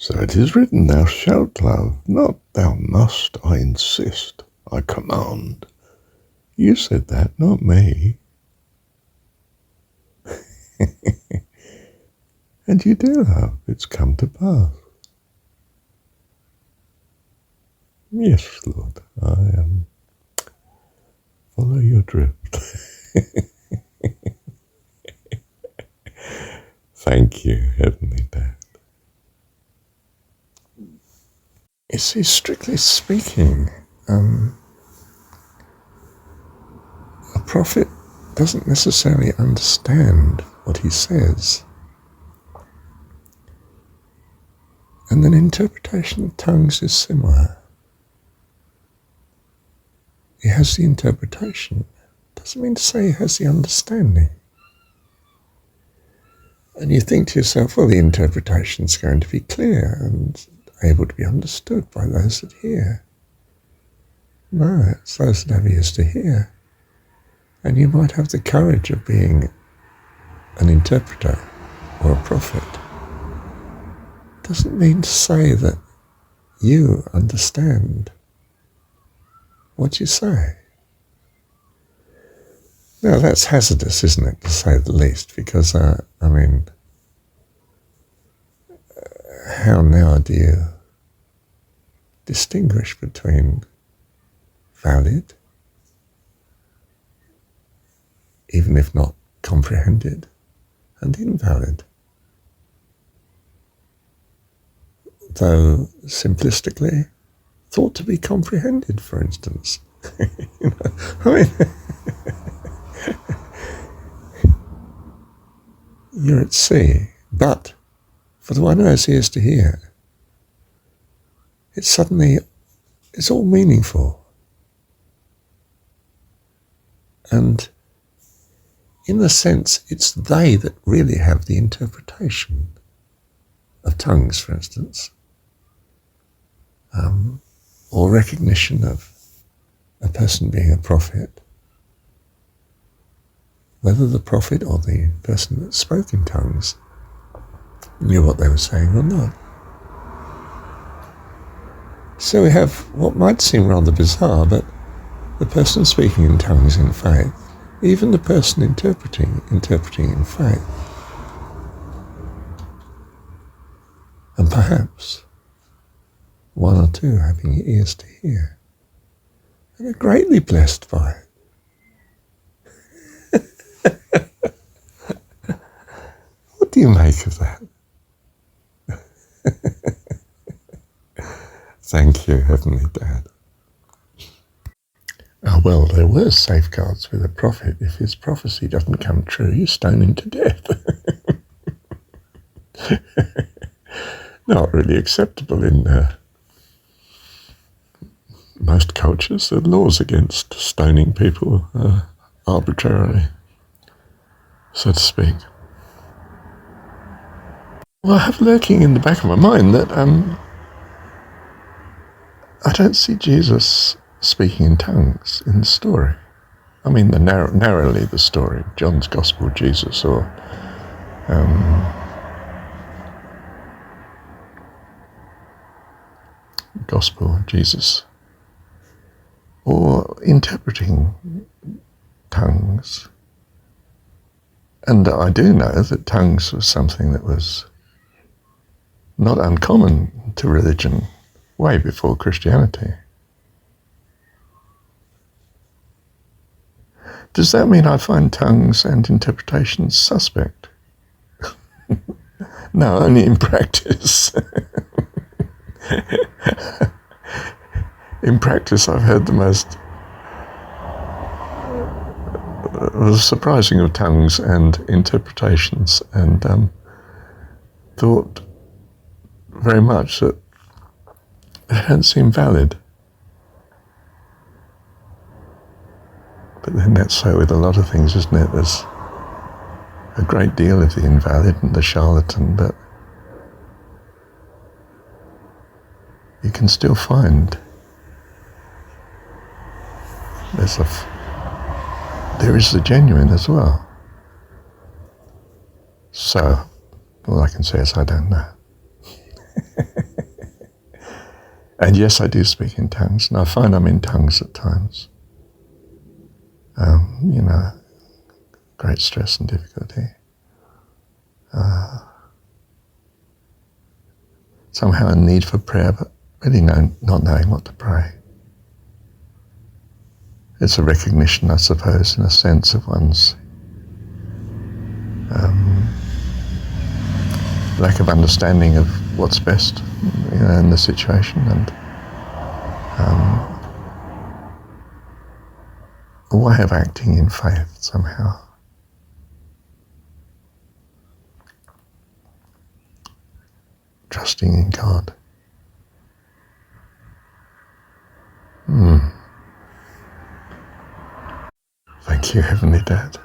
So it is written, thou shalt love, not thou must, I insist, I command. You said that, not me. And you do love, it's come to pass. Yes, Lord, I follow your drift. Thank you, Heavenly Dad. You see, strictly speaking, a prophet doesn't necessarily understand what he says. And an interpretation of tongues is similar. He has the interpretation. Doesn't mean to say he has the understanding. And you think to yourself, well, the interpretation is going to be clear and able to be understood by those that hear. No, it's those that have ears to hear. And you might have the courage of being an interpreter or a prophet. Doesn't mean to say that you understand what you say. Now, that's hazardous, isn't it, to say the least, because, how now do you distinguish between valid, even if not comprehended, and invalid? Though simplistically thought to be comprehended, for instance. You're at sea, but for the one who has ears to hear, it's all meaningful. And in a sense, it's they that really have the interpretation of tongues, for instance, or recognition of a person being a prophet, whether the prophet or the person that spoke in tongues knew what they were saying or not. So we have what might seem rather bizarre, but the person speaking in tongues in faith, even the person interpreting in faith, and perhaps one or two having ears to hear, and are greatly blessed by it. What do you make of that? Thank you, Heavenly Dad. Oh, well, there were safeguards with a prophet. If his prophecy doesn't come true, you stone him to death. Not really acceptable in most cultures. There are laws against stoning people arbitrarily, so to speak. Well, I have lurking in the back of my mind that I don't see Jesus speaking in tongues in the story. I mean, narrowly the story, John's Gospel, Jesus, or Gospel, Jesus, or interpreting tongues. And I do know that tongues was something that was not uncommon to religion way before Christianity. Does that mean I find tongues and interpretations suspect? No, only in practice. In practice, I've heard the most surprising of tongues and interpretations, and thought very much that they don't seem valid. But then that's so with a lot of things, isn't it? There's a great deal of the invalid and the charlatan, but you can still find there is the genuine as well. So all I can say is I don't know. And yes, I do speak in tongues, and I find I'm in tongues at times. Great stress and difficulty. Somehow a need for prayer, but really not knowing what to pray. It's a recognition, I suppose, in a sense of one's lack of understanding of what's best in the situation, and a way of acting in faith somehow. Trusting in God. Thank you, Heavenly Dad.